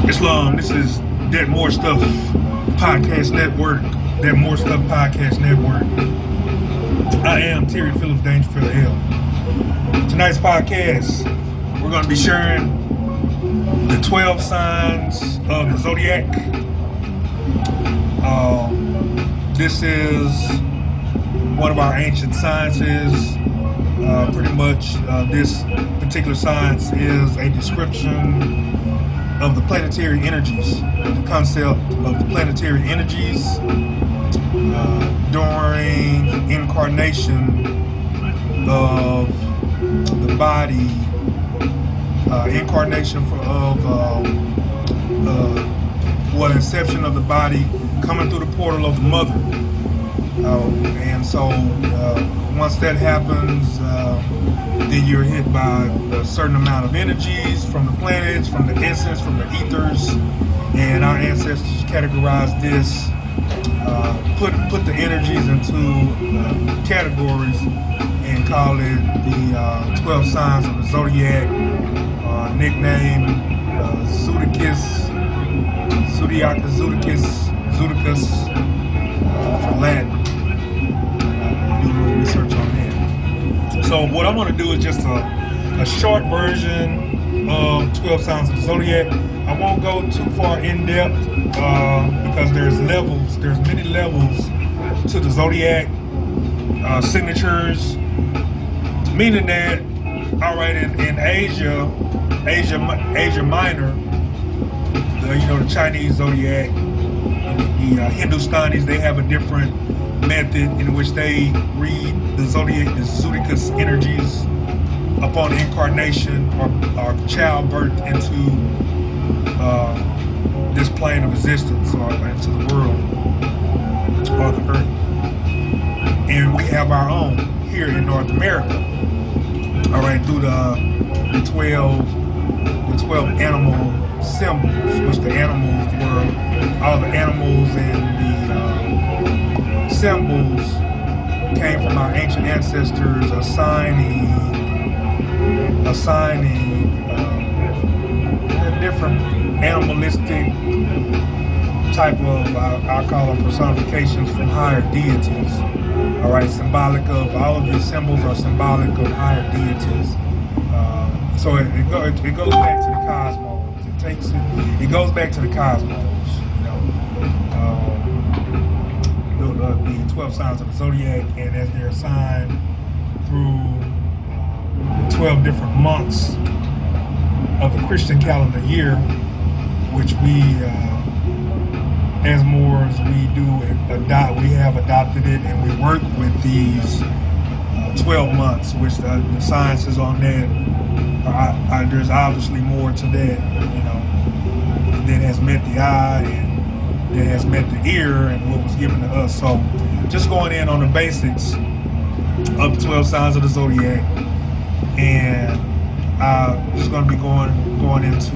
Islam, this is That More Stuff Podcast Network. That More Stuff Podcast Network. I am Terry Phillips Dangerfield L. Tonight's podcast, we're going to be sharing the 12 signs of the Zodiac. This is one of our ancient sciences. Pretty much this particular science is a description of the planetary energies, the concept of the planetary energies during incarnation of the body, inception of the body coming through the portal of the mother. And so once that happens, then you're hit by a certain amount of energies from the planets, from the essence, from the ethers, and our ancestors categorized this, put the energies into categories and call it the 12 signs of the Zodiac, nicknamed Zodicus for Latin. Do a little research on that. So what I'm going to do is just a short version of 12 signs of the Zodiac. I won't go too far in depth because there's many levels to the Zodiac signatures, meaning that, all right, in Asia Minor, the Chinese Zodiac, the Hindustanis, they have a different method in which they read the Zodicus energies upon incarnation or childbirth into this plane of existence or into the world or the earth. And we have our own here in North America. All right, through the 12 animal symbols, which the animals were, all the animals and the symbols came from our ancient ancestors assigning different animalistic type of, I call them personifications from higher deities. All right, all of these symbols are symbolic of higher deities. So it goes back to the cosmos. It goes back to the cosmos. The 12 signs of the Zodiac, and as they're assigned through the 12 different months of the Christian calendar year, which we, as Moors, we have adopted it, and we work with these 12 months, which the sciences on that, there's obviously more to that, that has met the eye and that has met the ear and what was given to us. So just going in on the basics of the 12 signs of the Zodiac, and just going to be going into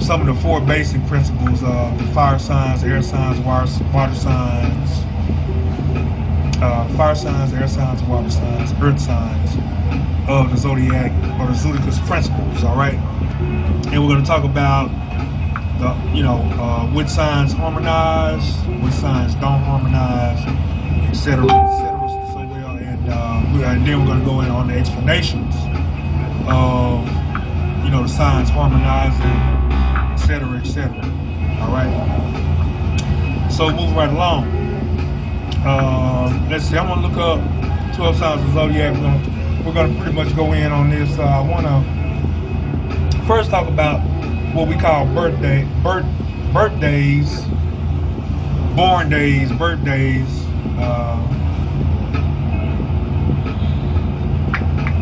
some of the 4 basic principles of the fire signs, air signs, water signs, fire signs, air signs, water signs, earth signs of the Zodiac or the Zodicus principles. All right, and we're going to talk about which signs harmonize, which signs don't harmonize, etc. So well, and then we're going to go in on the explanations of the signs harmonizing, etc. All right. So moving right along. Let's see. I'm going to look up 12 signs of Zodiac. We're going to pretty much go in on this. I want to first talk about what we call birthdays, born days, birthdays,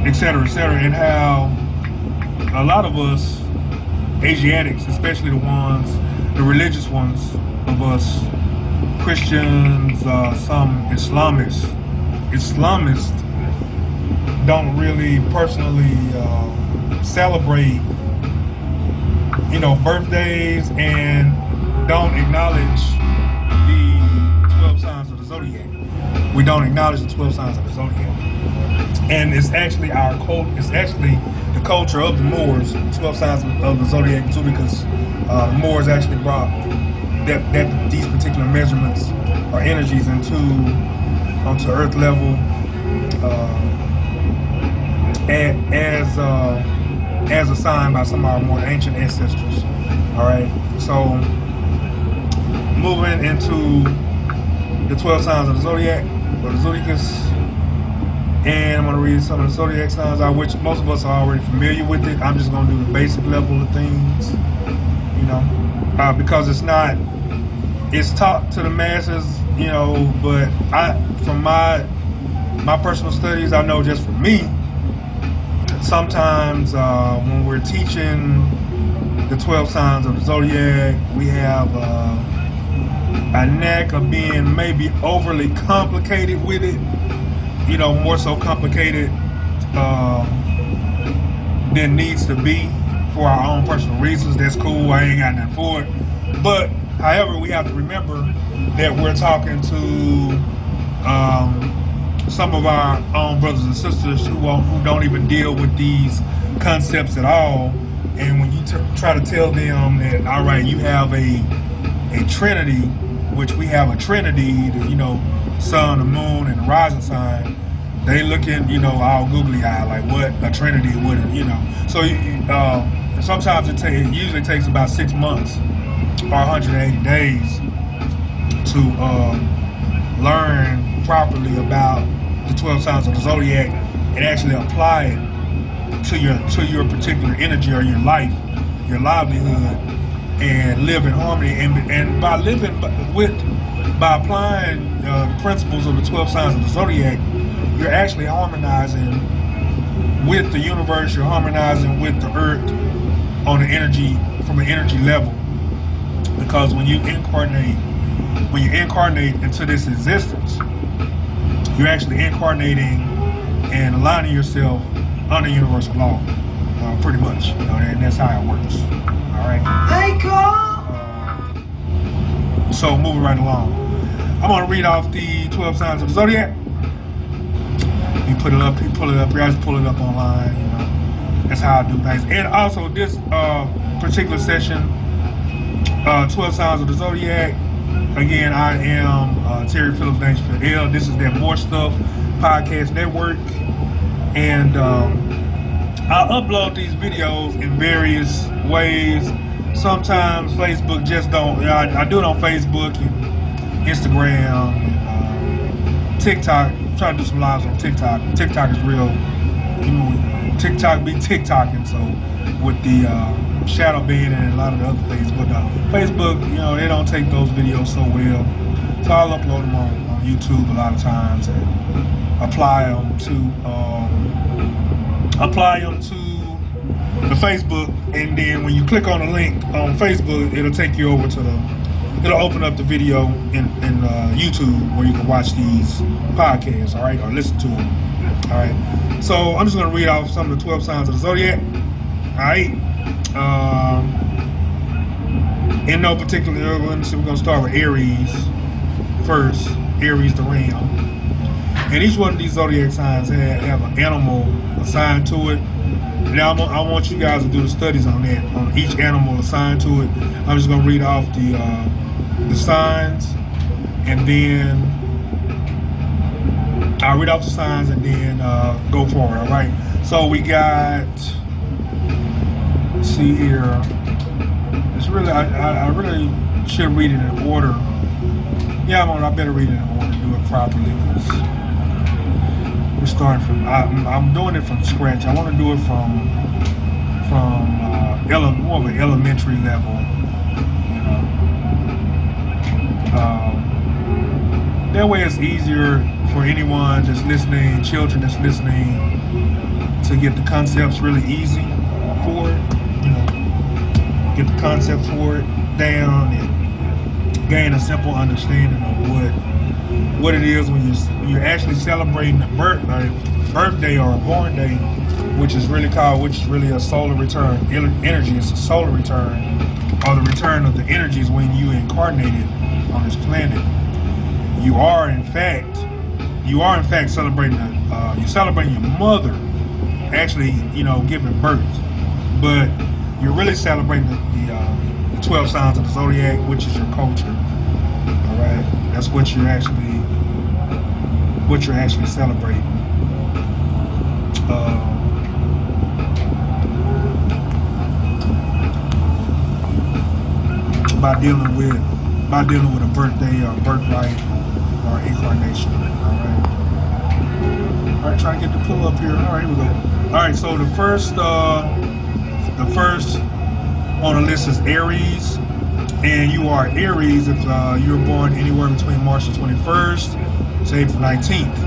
etc., and how a lot of us Asiatics, especially the ones the religious ones of us, Christians, some Islamists don't really personally celebrate, birthdays, and don't acknowledge the 12 signs of the Zodiac. We don't acknowledge the 12 signs of the Zodiac. And it's actually the culture of the Moors, 12 signs of the Zodiac, too, because the Moors actually brought that these particular measurements or energies onto Earth level as assigned by some of our more ancient ancestors. All right, so moving into the 12 signs of the Zodiac, or the Zodiacus, and I'm going to read some of the Zodiac signs, which most of us are already familiar with it. I'm just going to do the basic level of things, because it's taught to the masses, but from my personal studies, I know just for me, sometimes when we're teaching the 12 signs of the Zodiac, we have a knack of being maybe overly complicated with it, more so complicated than needs to be for our own personal reasons. That's cool, I ain't got nothing for it. But, however, we have to remember that we're talking to some of our own brothers and sisters who don't even deal with these concepts at all. And when you try to tell them that, all right, you have a trinity, which we have a trinity, the sun, the moon, and the rising sign, they looking, all googly-eyed, like, what a trinity, what, So sometimes it usually takes about 6 months or 180 days to learn properly about the 12 signs of the Zodiac and actually apply it to your particular energy or your life, your livelihood, and live in harmony. And by applying the principles of the 12 signs of the Zodiac, you're actually harmonizing with the universe. You're harmonizing with the earth on the energy, from an energy level. Because when you incarnate into this existence, you're actually incarnating and aligning yourself under universal law, pretty much, and that's how it works. All right. Hey, Cole. So moving right along, I'm gonna read off the 12 signs of the Zodiac. You pull it up here. I just pull it up online. That's how I do things. And also this particular session, 12 signs of the Zodiac. Again, I am Terry Phillips Dangerfield L. This is that More Stuff Podcast Network, and I upload these videos in various ways. Sometimes Facebook just don't. I do it on Facebook and Instagram and TikTok. I'm trying to do some lives on TikTok. TikTok is real. TikTok be TikToking. So with the shadow ban and a lot of the other things, but Facebook, they don't take those videos so well. So I'll upload them on YouTube a lot of times and apply them to the Facebook, and then when you click on the link on Facebook, it'll take you over to it'll open up the video in YouTube where you can watch these podcasts, all right, or listen to them, all right. So I'm just going to read off some of the 12 signs of the Zodiac, all right. In no particular order, so we're going to start with Aries first. Aries, the ram. And each one of these Zodiac signs have an animal assigned to it. Now I want you guys to do the studies on that, on each animal assigned to it. I'm just going to read off the signs, and then I'll read off the signs and then go forward, all right? So we got, let's see here. It's really, I really should read it in order. Yeah, I better read it in order, do it properly. We're starting from, I'm doing it from scratch. I want to do it from more of an elementary level. That way it's easier for anyone that's listening, children that's listening, to get the concepts really easy for it. Get the concepts for it down gain a simple understanding of what it is when you're actually celebrating a birthday or a born day, which is really a solar return energy. It's a solar return, or the return of the energies when you incarnated on this planet. You are in fact celebrating you're celebrating your mother actually, giving birth, but you're really celebrating the 12 signs of the Zodiac, which is your culture. All right, that's what you're actually celebrating. By dealing with a birthday or birthright or incarnation. All right, trying to get the pull up here. All right, here we go. All right, so the first on the list is Aries, and you are Aries if you're born anywhere between March the 21st to April 19th.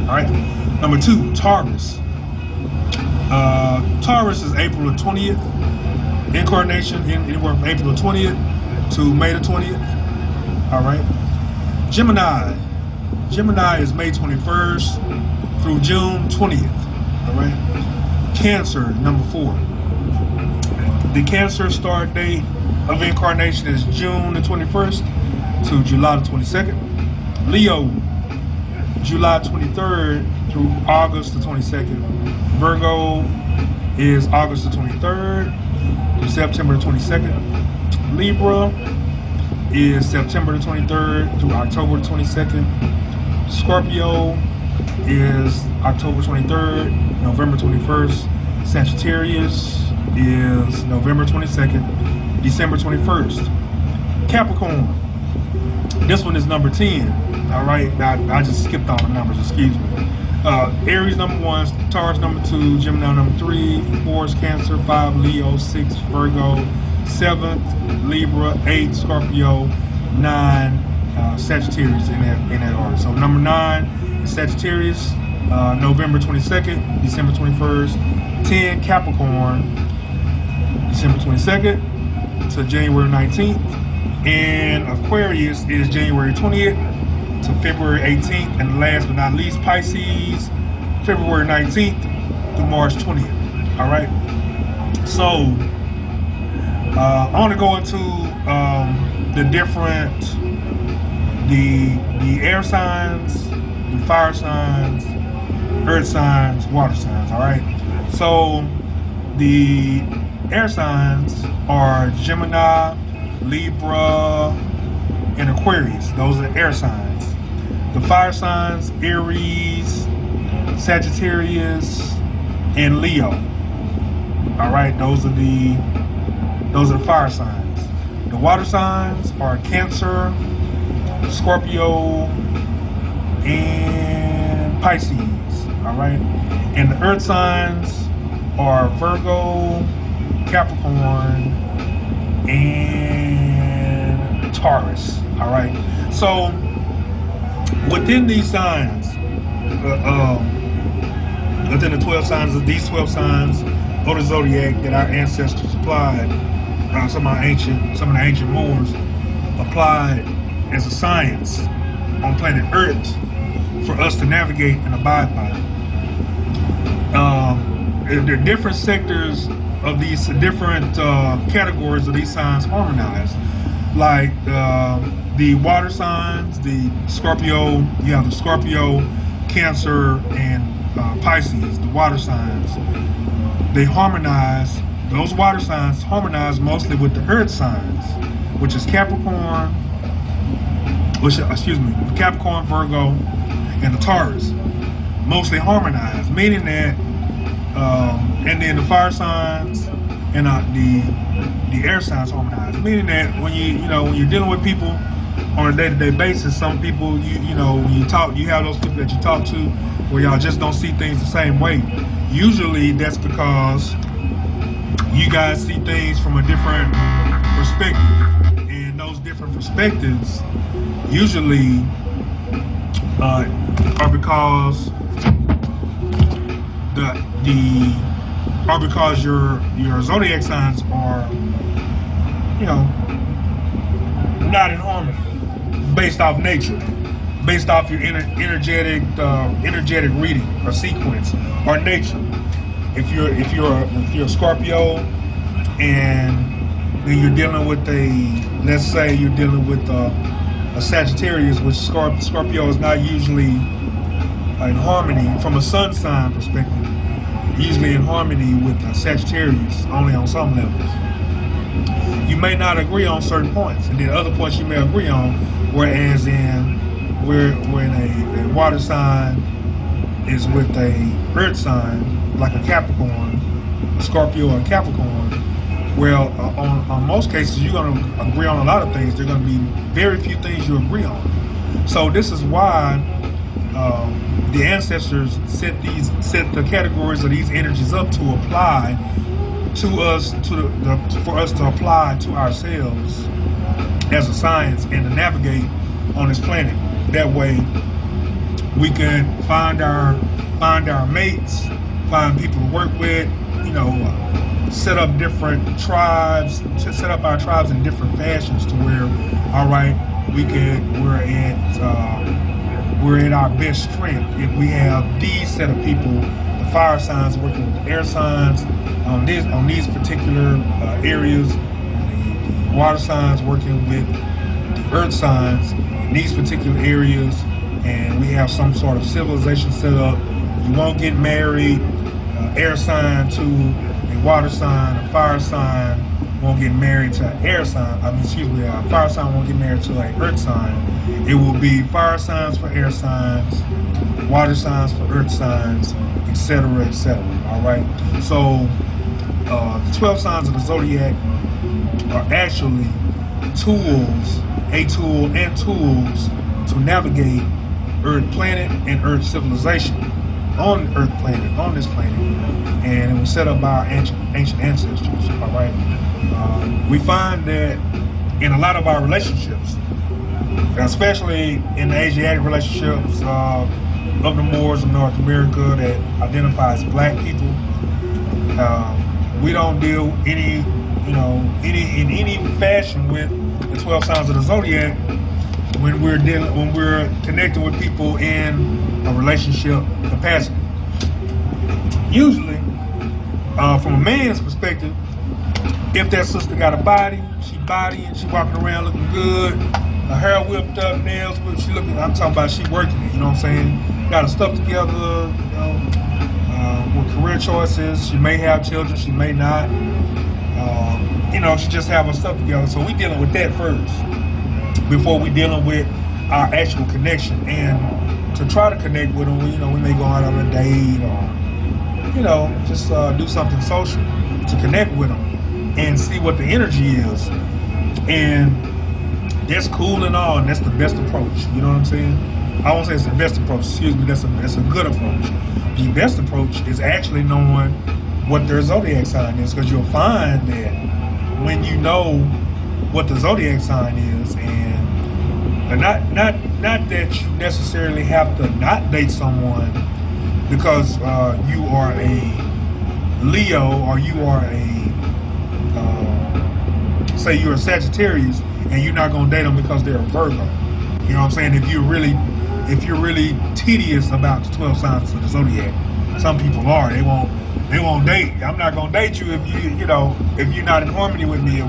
All right. Number 2, Taurus. Taurus is April the 20th. Incarnation anywhere from April the 20th to May the 20th. All right. Gemini. Gemini is May 21st through June 20th. All right. Cancer, number 4. The Cancer start date of incarnation is June the 21st to July the 22nd. Leo, July 23rd through August the 22nd. Virgo is August the 23rd through September the 22nd. Libra is September the 23rd through October the 22nd. Scorpio is October 23rd, November 21st. Sagittarius is November 22nd, December 21st. Capricorn, this one is number 10. All right, I just skipped all the numbers, excuse me. Aries number 1, Taurus number 2, Gemini number 3, 4 is Cancer, 5 Leo, 6 Virgo, 7th Libra, 8 Scorpio, 9 Sagittarius in that order. So number 9 is Sagittarius, November 22nd, December 21st. 10 Capricorn, December 22nd to January 19th. And Aquarius is January 20th to February 18th. And last but not least, Pisces, February 19th to March 20th. All right. So I want to go into the different, the air signs, the fire signs, earth signs, water signs. All right. So the air signs are Gemini, Libra, and Aquarius. Those are air signs. The fire signs, Aries, Sagittarius, and Leo. All right, those are the fire signs. The water signs are Cancer, Scorpio, and Pisces. All right, and the earth signs are Virgo, Capricorn, and Taurus. All right. So within these signs, within the 12 signs of these 12 signs of the Zodiac that our ancestors applied, some of the ancient Moors applied as a science on planet Earth for us to navigate and abide by. There are different sectors of these different categories of these signs harmonized. Like the water signs, the Scorpio, you have the Scorpio, Cancer, and Pisces, the water signs. They harmonize, those water signs harmonize mostly with the earth signs, which is Capricorn, Capricorn, Virgo, and the Taurus. Mostly harmonized, meaning that and then the fire signs and the air signs harmonize, meaning that when when you're dealing with people on a day-to-day basis, some people when you talk, you have those people that you talk to where y'all just don't see things the same way. Usually that's because you guys see things from a different perspective, and those different perspectives usually are because because your zodiac signs are not in harmony. based off nature, based off your energetic reading or sequence or nature. If you're a Scorpio, and then you're dealing with let's say you're dealing with a Sagittarius, which Scorpio is not usually in harmony from a sun sign perspective, usually in harmony with Sagittarius only on some levels. You may not agree on certain points, and then other points you may agree on, whereas we're in a water sign is with a earth sign, like a Capricorn, a Scorpio or a Capricorn. Well, on most cases, you're going to agree on a lot of things. There are going to be very few things you agree on. So this is why the ancestors set the categories of these energies up to apply to us, for us to apply to ourselves as a science and to navigate on this planet. That way, we can find our mates, find people to work with, set up different tribes, to set up our tribes in different fashions to where, all right, we're at our best strength if we have these set of people, the fire signs working with the air signs on these particular areas, the water signs working with the earth signs in these particular areas, and we have some sort of civilization set up. You won't get married, air sign to a water sign, a fire sign won't get married to an air sign. A fire sign won't get married to an earth sign. It will be fire signs for air signs, water signs for earth signs, etc., etc. All right. So the 12 signs of the zodiac are actually tools to navigate Earth planet and Earth civilization on Earth planet, on this planet, and it was set up by our ancient ancestors. All right. We find that in a lot of our relationships, especially in the Asiatic relationships of the Moors of North America that identify as black people, we don't deal in any fashion with the 12 signs of the zodiac when we're connecting with people in a relationship capacity. Usually, from a man's perspective, if that sister got a body, she walking around looking good, her hair whipped up, nails whipped, I'm talking about she working it, you know what I'm saying? Got her stuff together, with career choices. She may have children, she may not. She just have her stuff together. So we dealing with that first before we dealing with our actual connection. And to try to connect with them, we may go out on a date or, just do something social to connect with them and see what the energy is. And that's cool and all, and that's the best approach. You know what I'm saying? I won't say it's the best approach, excuse me, that's a good approach. The best approach is actually knowing what their zodiac sign is, because you'll find that when you know what the zodiac sign is, and not that you necessarily have to not date someone because you are a Leo, or you are say you're a Sagittarius, and you're not gonna date them because they're a Virgo. You know what I'm saying? If you're really tedious about the 12 signs of the zodiac, some people are. They won't date. I'm not gonna date you if if you're not in harmony with me, or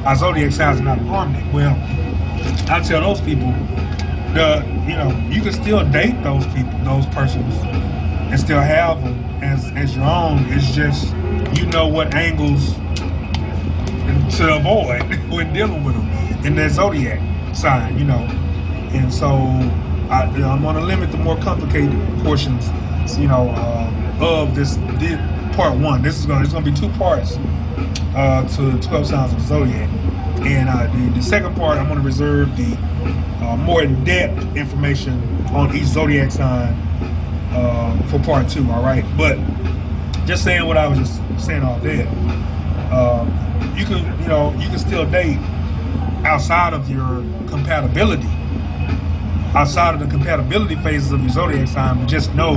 our zodiac signs are not in harmony. Well, I tell those people, you can still date those people, those persons, and still have them as your own. It's just what angles to avoid when dealing with them in their zodiac sign, And so I'm going to limit the more complicated portions, of this part one. It's going to be two parts to 12 signs of the zodiac. And the second part, I'm going to reserve the more in-depth information on each zodiac sign for part two, all right? But just saying what I was just saying all that, you can still date outside of your compatibility, outside of the compatibility phases of your zodiac sign, but just know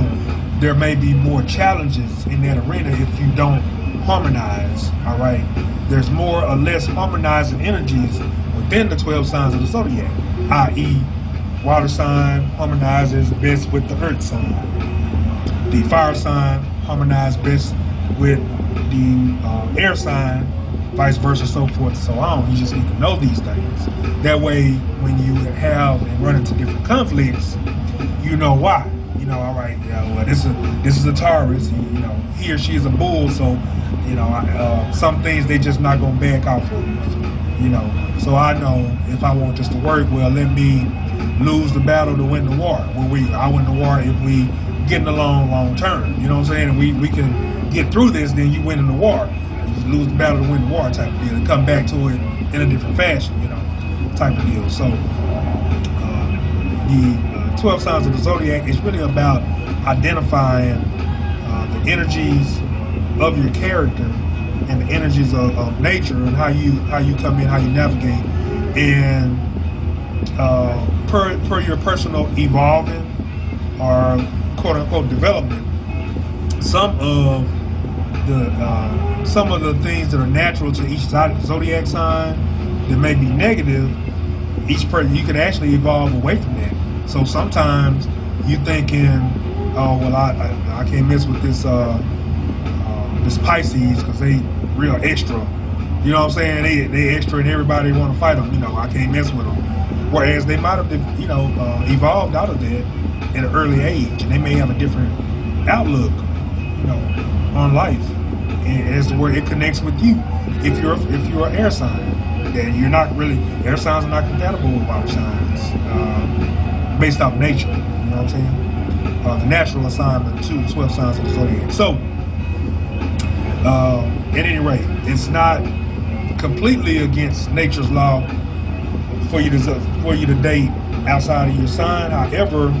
there may be more challenges in that arena if you don't harmonize, all right? There's more or less harmonizing energies within the 12 signs of the zodiac, i.e., water sign harmonizes best with the earth sign. The fire sign harmonizes best with the air sign, vice versa, so forth and so on. You just need to know these things. That way, when you have and run into different conflicts, you know why. You know, all right, yeah, well, this is a Taurus. You know, he or she is a bull, so you know, some things they just not gonna back off of. You know, so I know if I want this to work, well, let me lose the battle to win the war. I win the war if we getting along long term. You know what I'm saying? And we can get through this, then you win in the war. You just lose the battle to win the war type of deal, and come back to it in a different fashion. You know, type of deal. So the 12 signs of the zodiac is really about identifying the energies of your character and the energies of nature, and how you come in, how you navigate, and per your personal evolving or quote unquote development, some of the things that are natural to each zodiac sign that may be negative, each person, you can actually evolve away from that. So sometimes you thinking, oh well, I can't mess with this this Pisces because they real extra. You know what I'm saying? They extra and everybody want to fight them. You know, I can't mess with them. Whereas they might have, evolved out of that at an early age, and they may have a different outlook, on life, and as to where it connects with you. If you're an air sign, then you're not really, air signs are not compatible with water signs, based off nature. You know what I'm saying? The natural assignment to the 12 signs of the zodiac. So, at any rate, it's not completely against nature's law for you to date outside of your sign. However,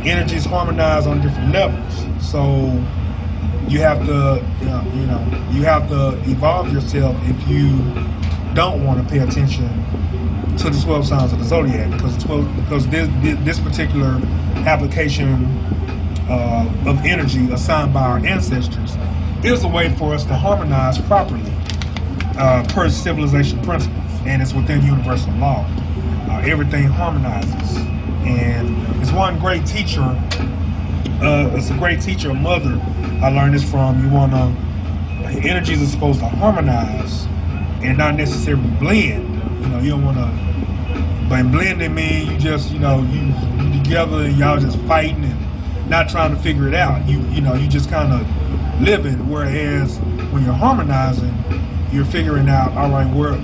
energies harmonize on different levels. So you have to, you have to evolve yourself if you don't want to pay attention to the 12 signs of the zodiac, because this particular application of energy assigned by our ancestors is a way for us to harmonize properly per civilization principles, and it's within universal law. Everything harmonizes, and it's one great teacher. It's a great teacher, a mother. I learned this from. Energies are supposed to harmonize and not necessarily blend. You don't want to. By blending mean you just, you together and y'all just fighting and not trying to figure it out. You just kind of living. Whereas when you're harmonizing, you're figuring out, all right, where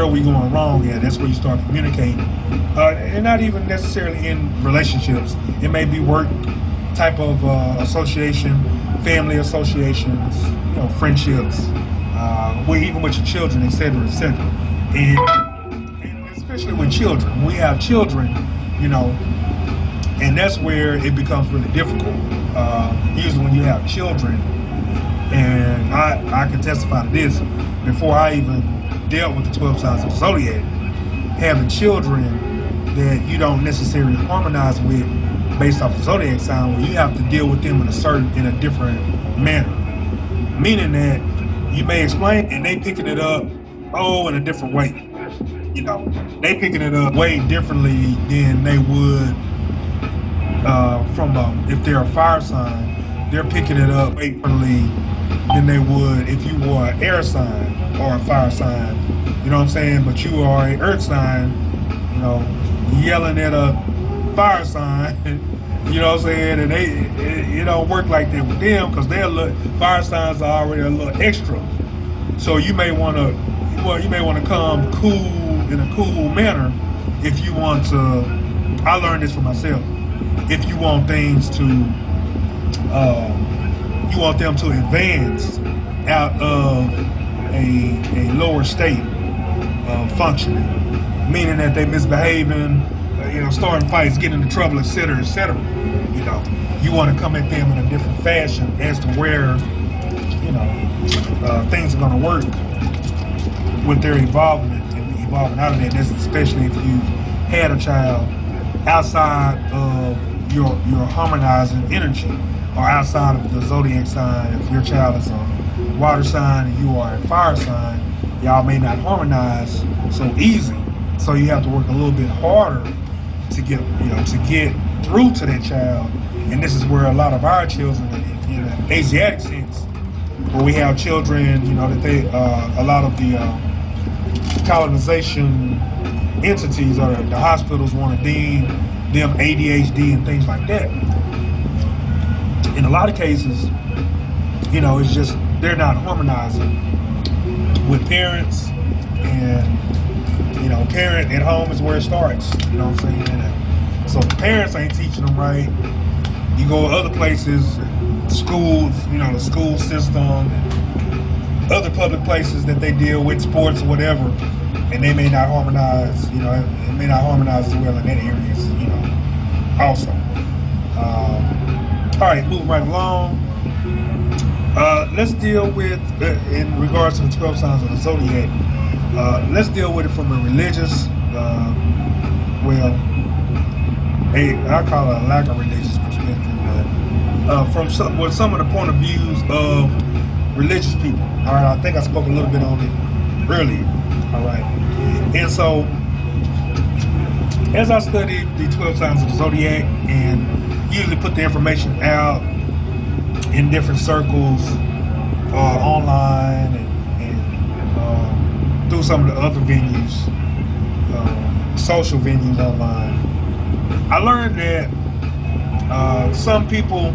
are we going wrong at? That's where you start communicating. And not even necessarily in relationships. It may be work type of association, family associations, friendships, even with your children, et cetera, et cetera. And especially with children. When we have children, and that's where it becomes really difficult. Usually when you have children, and I can testify to this, before I even dealt with the 12 signs of the zodiac, having children that you don't necessarily harmonize with based off the zodiac sign, where you have to deal with them in a different manner. Meaning that you may explain and they picking it up, in a different way. They picking it up way differently than they would if they're a fire sign. They're picking it up way differently than they would if you were an air sign or a fire sign. You know what I'm saying? But you are an earth sign, yelling at a fire sign, you know what I'm saying? And it don't work like that with them, because fire signs are already a little extra. So you may want to come cool in a cool manner if you want to. I learned this for myself. If you want things to, you want them to advance out of a lower state of functioning, meaning that they misbehaving, starting fights, getting into trouble, et cetera, et cetera. You want to come at them in a different fashion as to where, things are going to work with their involvement and evolving out of that. That's especially if you had a child outside of your harmonizing energy, or outside of the zodiac sign. If your child is a water sign and you are a fire sign, y'all may not harmonize so easy. So you have to work a little bit harder to get through to that child. And this is where a lot of our children, in an Asiatic sense, where we have children, that they a lot of the colonization entities or the hospitals want to deem them ADHD and things like that. In a lot of cases, it's just they're not harmonizing with parents, and parent at home is where it starts. You know what I'm saying? And so if the parents ain't teaching them right, you go to other places, schools, the school system, and other public places that they deal with, sports or whatever, and they may not harmonize. It may not harmonize as well in that areas. Also. All right, moving right along. Let's deal with, in regards to the 12 signs of the Zodiac, let's deal with it from a religious, I call it a lack of religious perspective, from some of the point of views of religious people. All right, I think I spoke a little bit on it earlier. All right, and so as I studied the 12 signs of the Zodiac and usually put the information out in different circles, online and through some of the other venues, social venues online, I learned that some people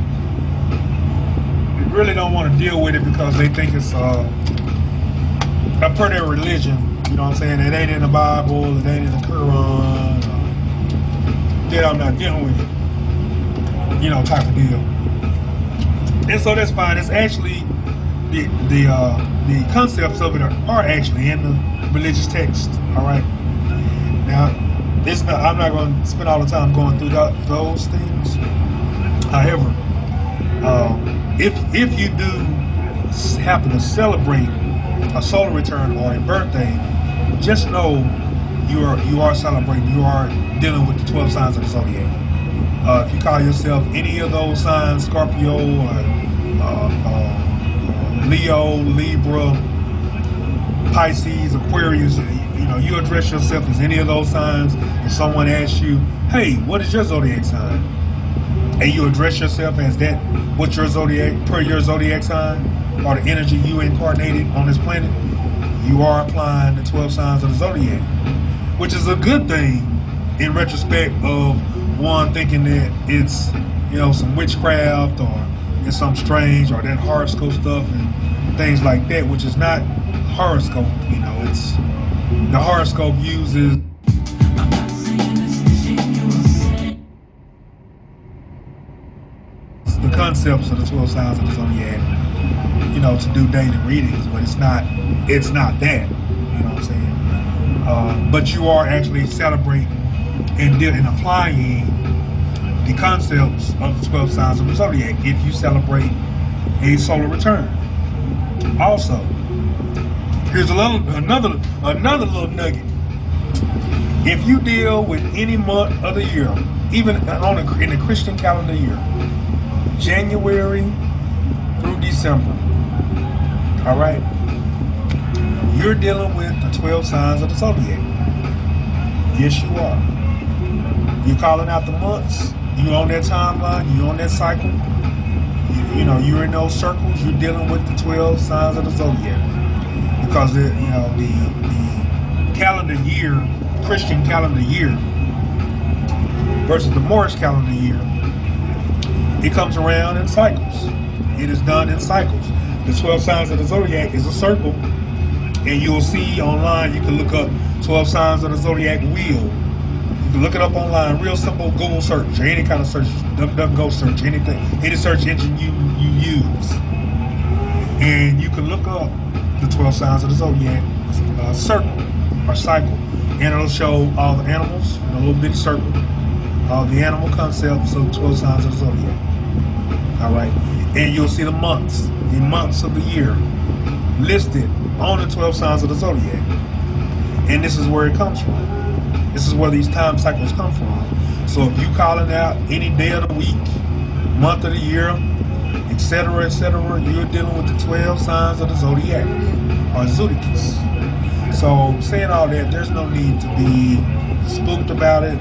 really don't want to deal with it because they think it's a part of their religion. You know what I'm saying? It ain't in the Bible, it ain't in the Quran. That I'm not dealing with it. Type of deal. And so that's fine. It's actually the concepts of it are actually in the religious text. All right. Now, I'm not going to spend all the time going through those things. However, if you do happen to celebrate a solar return or a birthday, just know you are celebrating. You are dealing with the 12 signs of the Zodiac. If you call yourself any of those signs, Scorpio, Leo, Libra, Pisces, Aquarius, you address yourself as any of those signs, and someone asks you, hey, what is your zodiac sign? And you address yourself as that, what's your zodiac, per your zodiac sign, or the energy you incarnated on this planet, you are applying the 12 signs of the Zodiac, which is a good thing in retrospect of one thinking that it's, some witchcraft or it's some strange or that horoscope stuff and things like that, which is not horoscope. It's the horoscope uses the concepts of the 12 signs of the Zodiac, to do daily readings, but it's not that, you know what I'm saying? But you are actually celebrating and applying the concepts of the 12 signs of the Zodiac if you celebrate a solar return. Also, here's another little nugget. If you deal with any month of the year, even in the Christian calendar year, January through December, all right, you're dealing with the 12 signs of the Zodiac. Yes, you are. You're calling out the months. You're on that timeline. You're on that cycle. You're in those circles. You're dealing with the 12 signs of the Zodiac. Because, the calendar year, Christian calendar year, versus the Moorish calendar year, it comes around in cycles. It is done in cycles. The 12 signs of the Zodiac is a circle. And you'll see online, you can look up 12 signs of the Zodiac wheel. You can look it up online, real simple Google search or any kind of search, DuckDuckGo search, anything, any search engine you use. And you can look up the 12 signs of the Zodiac circle or cycle. And it'll show all the animals in a little bitty circle, all the animal concepts of the 12 signs of the Zodiac. All right. And you'll see the months of the year listed on the 12 signs of the Zodiac. And this is where it comes from. This is where these time cycles come from. So if you calling out any day of the week, month of the year, etc., you're dealing with the 12 signs of the Zodiac, or Zodicus. So saying all that, there's no need to be spooked about it.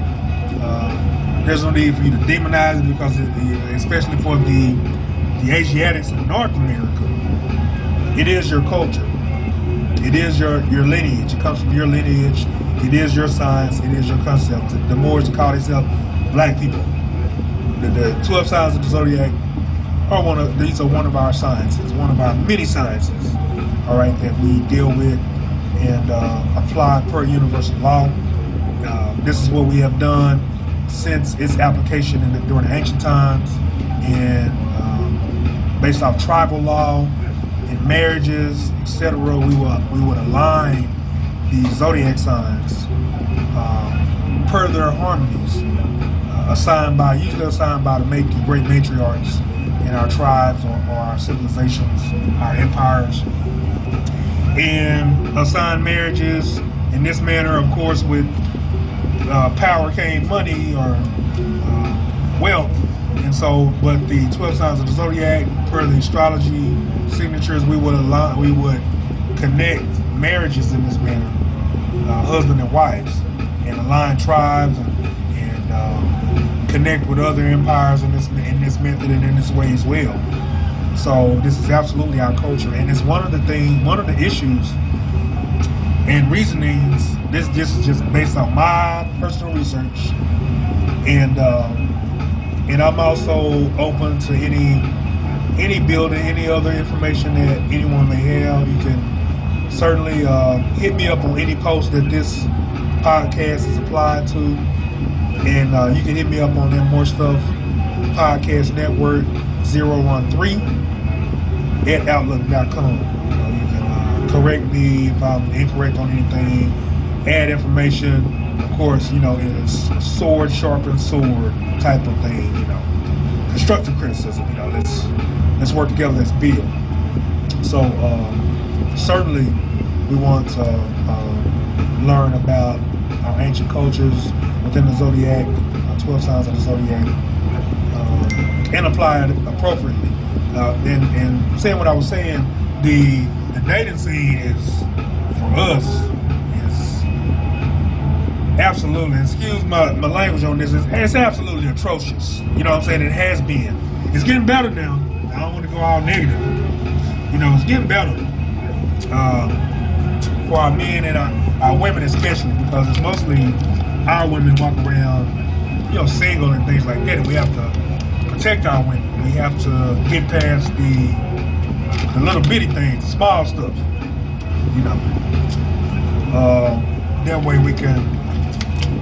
There's no need for you to demonize it because, especially for the Asiatics in North America, it is your culture. It is your lineage. It comes from your lineage. It is your science. It is your concept. The Moors call themselves black people. The 12 signs of the Zodiac are these are one of our sciences, one of our many sciences, all right, that we deal with and apply per universal law. This is what we have done since its application during the ancient times, and based off tribal law and marriages, etc. We would align the zodiac signs per their harmonies, usually assigned by the great matriarchs in our tribes or our civilizations, our empires, and assign marriages in this manner. Of course, with power came money or wealth, and so, but the 12 signs of the zodiac, per the astrology signatures, we would connect marriages in this manner, husband and wives, and align tribes and connect with other empires in this method and in this way as well. So this is absolutely our culture, and it's one of the issues and reasonings. This is just based on my personal research, and I'm also open to any building, any other information that anyone may have. You can certainly hit me up on any post that this podcast is applied to, and you can hit me up on that More Stuff Podcast Network 013 at outlook.com. You can correct me if I'm incorrect on anything, add information. Of course, it's sword sharpens sword type of thing. Constructive criticism. Let's work together. Let's build. So certainly, we want to learn about our ancient cultures within the zodiac, 12 signs of the zodiac, and apply it appropriately. And saying what I was saying, the dating scene is, for us, is absolutely, excuse my language on this, it's absolutely atrocious. You know what I'm saying? It has been. It's getting better now. I don't want to go all negative. It's getting better for our men and our women especially, because it's mostly our women walk around, single and things like that. And we have to protect our women. We have to get past the little bitty things, the small stuff. That way we can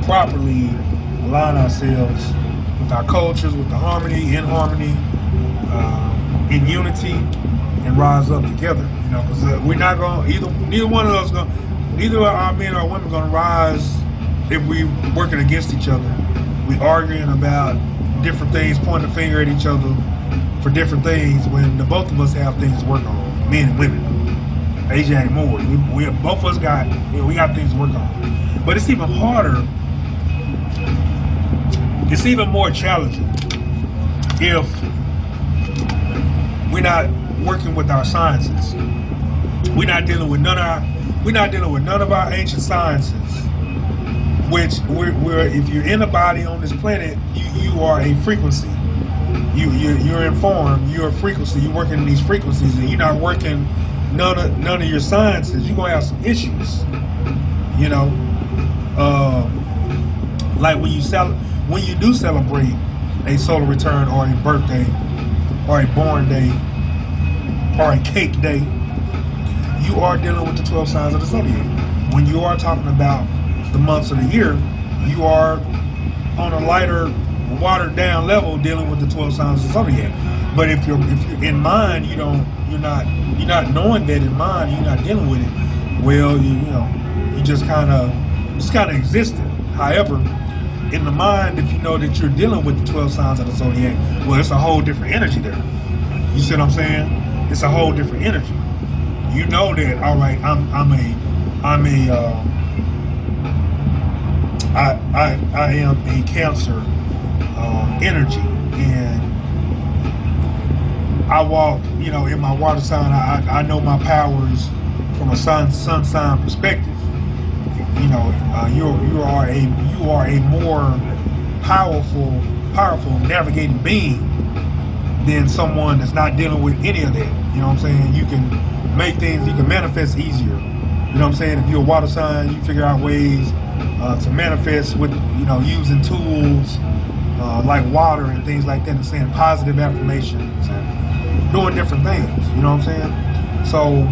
properly align ourselves with our cultures, with the harmony, in unity, and rise up together. Because we're not going neither one of us neither our men or our women going to rise if we working against each other. We arguing about different things, pointing the finger at each other for different things, when the both of us have things to work on, men and women, Asiatic Moors. We both of us got things to work on. But it's even harder. It's even more challenging if we're not working with our sciences. We're not dealing with none of our ancient sciences. Which if you're in a body on this planet, you are a frequency. You're informed. You're a frequency. You're working in these frequencies, and you're not working none of your sciences. You're gonna have some issues. Like when you do celebrate a solar return or a birthday or a born day or a cake day, you are dealing with the 12 signs of the zodiac. When you are talking about the months of the year, you are on a lighter, watered down level dealing with the 12 signs of the zodiac. But if you're in mind, you're not knowing that in mind, you're not dealing with it. Well, you just kind of existing. However, in the mind, if you know that you're dealing with the 12 signs of the zodiac, well, it's a whole different energy there. You see what I'm saying? It's a whole different energy. You know that, all right, I am a Cancer energy, and I walk, in my water sign. I know my powers from a sun sign perspective. you are a more powerful navigating being than someone that's not dealing with any of that. You know what I'm saying? You can you can manifest easier. You know what I'm saying? If you're a water sign, you figure out ways to manifest with, using tools like water and things like that, and saying positive affirmations and doing different things. You know what I'm saying? So,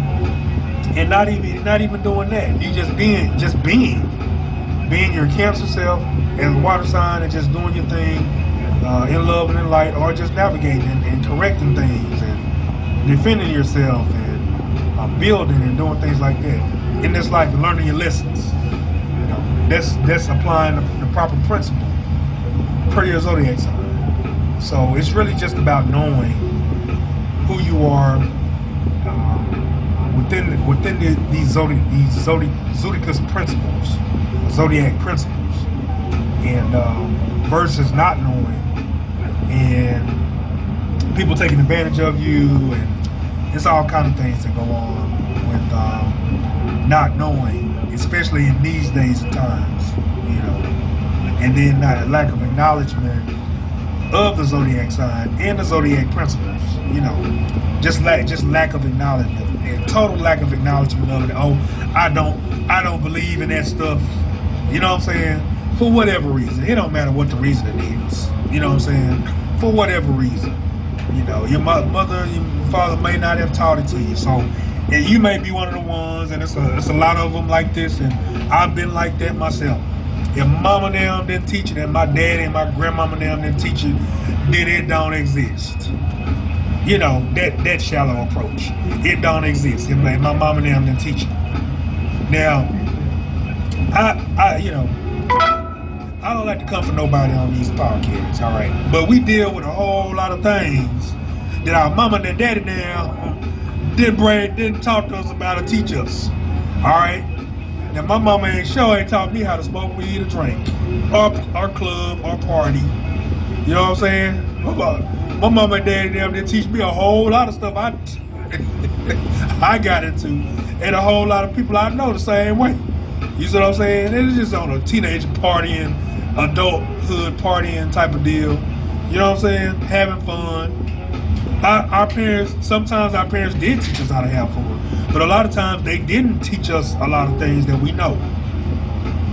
and not even doing that. You just being your Cancer self as a water sign and just doing your thing in love and in light, or just navigating and correcting things and defending yourself and building and doing things like that in this life and learning your lessons. That's applying the proper principle per your zodiac sign. So it's really just about knowing who you are within these zodiac principles, zodiac principles, and versus not knowing and people taking advantage of you, and it's all kind of things that go on with not knowing, especially in these days and times, and then that lack of acknowledgement of the zodiac sign and the zodiac principles, just lack of acknowledgement and total lack of acknowledgement of it. Oh, I don't believe in that stuff. You know what I'm saying? For whatever reason, it don't matter what the reason it is. You know what I'm saying? For whatever reason, your mother, your father may not have taught it to you. So, and you may be one of the ones, and it's a lot of them like this, and I've been like that myself. If mama and them didn't teach it, and my daddy and my grandmama and them didn't teach it, then it don't exist. That shallow approach. It don't exist. If like my mama and them didn't teach it. Now, I don't like to come for nobody on these podcasts, all right? But we deal with a whole lot of things that our mama and daddy now didn't talk to us about or teach us, all right? Now, my mama ain't taught me how to smoke weed or drink, or club, or party. You know what I'm saying? My mama and daddy didn't teach me a whole lot of stuff I got into, and a whole lot of people I know the same way. You see what I'm saying? It's just on a teenage partying, adulthood partying type of deal. You know what I'm saying? Having fun. Sometimes our parents did teach us how to have fun, but a lot of times they didn't teach us a lot of things that we know.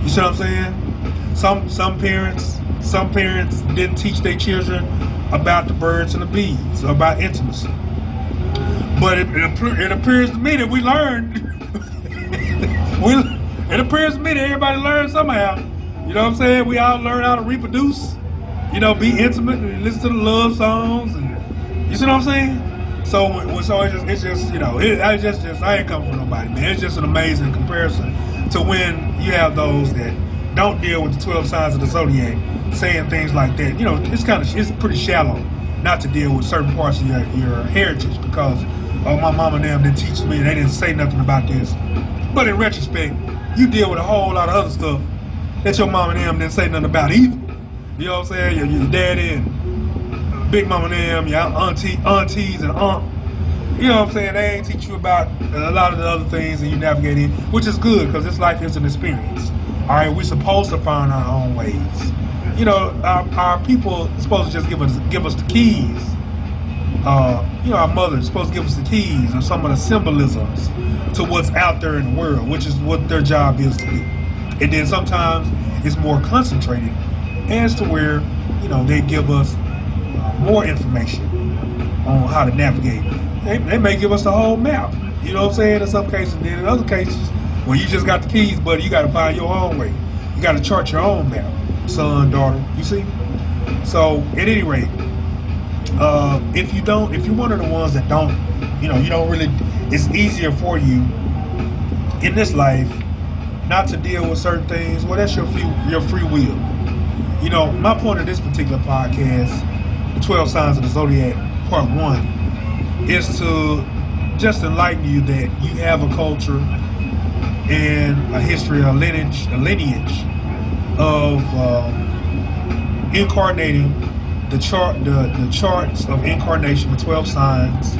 You see what I'm saying? Some parents didn't teach their children about the birds and the bees, or about intimacy. But it appears to me that we learned. It appears to me that everybody learned somehow. You know what I'm saying? We all learn how to reproduce, be intimate and listen to the love songs, and you see what I'm saying? So it's just I ain't coming for nobody, man. It's just an amazing comparison to when you have those that don't deal with the 12 signs of the zodiac, saying things like that. It's pretty shallow not to deal with certain parts of your heritage because my mom and them didn't teach me, they didn't say nothing about this. But in retrospect, you deal with a whole lot of other stuff that your mom and them didn't say nothing about either. You know what I'm saying? Your daddy and big mama and them, your aunties and aunt. You know what I'm saying? They ain't teach you about a lot of the other things that you navigate in, which is good because this life is an experience. All right, we're supposed to find our own ways. Our people are supposed to just give us the keys. Our mother is supposed to give us the keys or some of the symbolisms to what's out there in the world, which is what their job is to do. And then sometimes it's more concentrated as to where, they give us more information on how to navigate. They may give us the whole map, you know what I'm saying, in some cases. Then in other cases, well, you just got the keys, buddy, you got to find your own way. You got to chart your own map, son, daughter, you see? So, at any rate, if you're one of the ones that don't, you don't really, it's easier for you in this life not to deal with certain things. Well, that's your free will. My point of this particular podcast, the 12 signs of the zodiac, part 1, is to just enlighten you that you have a culture and a history, a lineage of incarnating the charts of incarnation, the 12 signs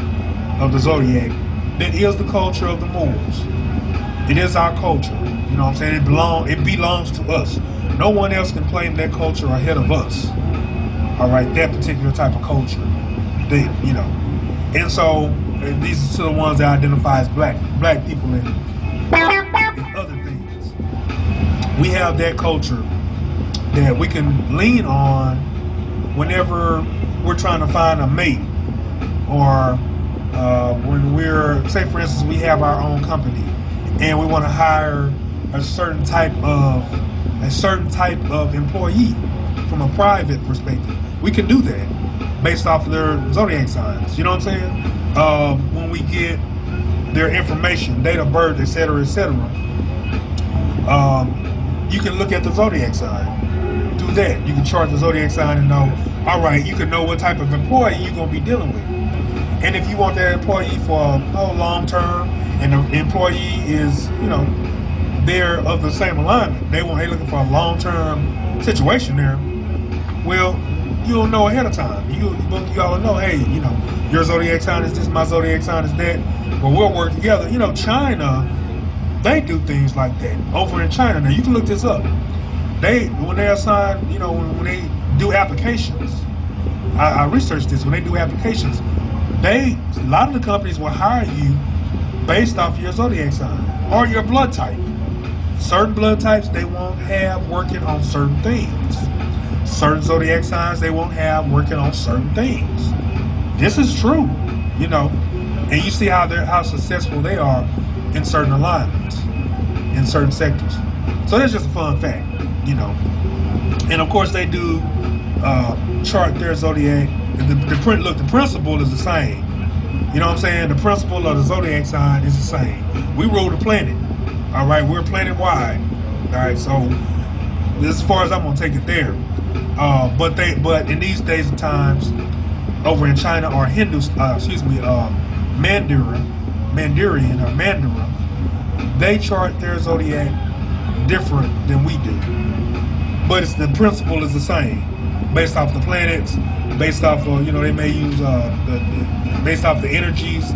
of the zodiac. That is the culture of the Moors. It is our culture. You know what I'm saying? It belongs to us. No one else can claim that culture ahead of us. All right, that particular type of culture. And so these are the ones that identify as black people and other things. We have that culture that we can lean on whenever we're trying to find a mate, or when we're, say for instance, we have our own company and we want to hire a certain type of employee from a private perspective. We can do that based off of their zodiac signs. You know what I'm saying? When we get their information, date of birth, etc., you can look at the zodiac sign. Do that. You can chart the zodiac sign and know. All right, you can know what type of employee you're gonna be dealing with. And if you want that employee for long term, and the employee is, they're of the same alignment, they're looking for a long term situation there. Well, you'll know ahead of time. You all know, hey, your zodiac sign is this, my zodiac sign is that. Well, we'll work together. China, they do things like that over in China. Now you can look this up. When they assign, when they do applications, I researched this. When they do applications, a lot of the companies will hire you based off your zodiac sign or your blood type. Certain blood types they won't have working on certain things. Certain zodiac signs they won't have working on certain things. This is true, and you see how successful they are in certain alignments, in certain sectors. So that's just a fun fact, And of course they do chart their zodiac. The principle is the same. You know what I'm saying? The principle of the zodiac sign is the same. We rule the planet. All right, we're planet wide. All right, so as far as I'm gonna take it there. But in these days and times, over in China or Mandarin or Mandarin, they chart their zodiac different than we do. But the principle is the same, based off the planets, based off of, they may use based off the energies,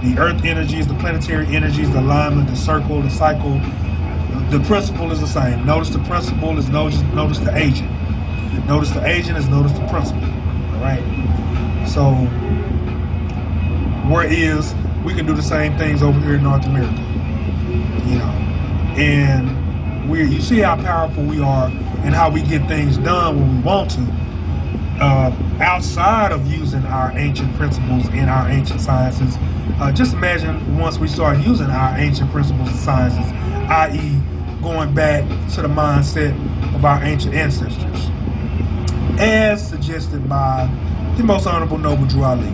the earth energies, the planetary energies, the alignment, the circle, the cycle. The principle is the same. Notice the principle is notice the agent. Notice the agent is notice the principle. All right. So, whereas we can do the same things over here in North America, and you see how powerful we are and how we get things done when we want to, outside of using our ancient principles and our ancient sciences. Just imagine once we start using our ancient principles and sciences, i.e. going back to the mindset of our ancient ancestors, as suggested by the most honorable Noble Drew Ali.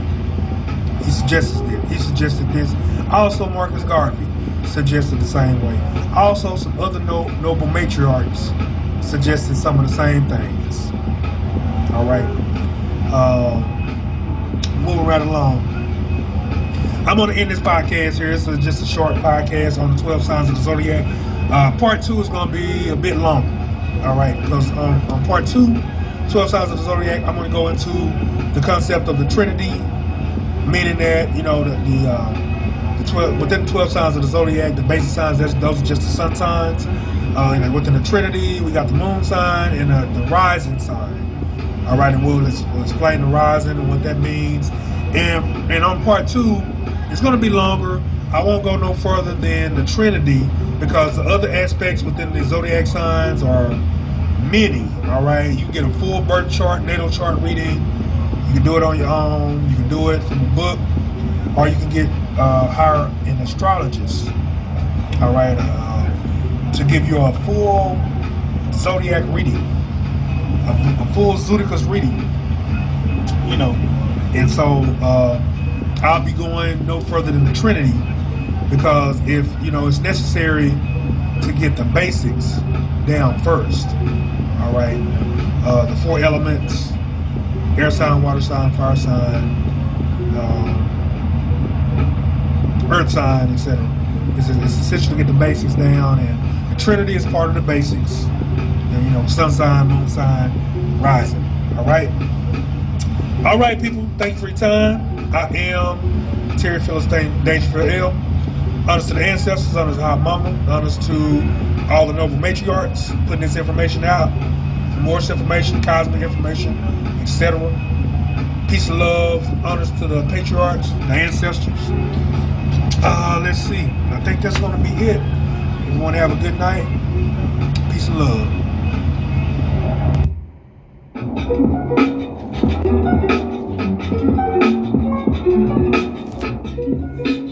He suggested this. Also, Marcus Garvey suggested the same way. Also, some other noble matriarchs suggested some of the same things. All right. Moving right along. I'm going to end this podcast here. This is just a short podcast on the 12 signs of the Zodiac. Part 2 is going to be a bit longer. All right. Because on part 2, 12 signs of the Zodiac, I'm going to go into the concept of the Trinity, meaning that, within the 12 signs of the Zodiac, the basic signs, those are just the sun signs. And within the Trinity, we got the moon sign and the rising sign. All right, and we'll explain the rising and what that means. And on part 2, it's going to be longer. I won't go no further than the Trinity because the other aspects within the zodiac signs are many. All right, you can get a full birth chart, natal chart reading. You can do it on your own. You can do it from a book, or you can hire an astrologist. All right, to give you a full zodiac reading, a full zodicus reading. And so I'll be going no further than the Trinity because if it's necessary to get the basics down first. All right, the 4 elements: air sign, water sign, fire sign, earth sign, etc. It's essential to get the basics down, and the Trinity is part of the basics. And, sun sign, moon sign, rising. All right, people. Thank you for your time. I am Terry Phillips Dangerfield L. Honors to the ancestors, honors to our mama, honors to all the noble matriarchs putting this information out. Morse information, cosmic information, etc. Peace and love, honors to the patriarchs, the ancestors. Let's see. I think that's going to be it. Everyone have a good night. Peace and love.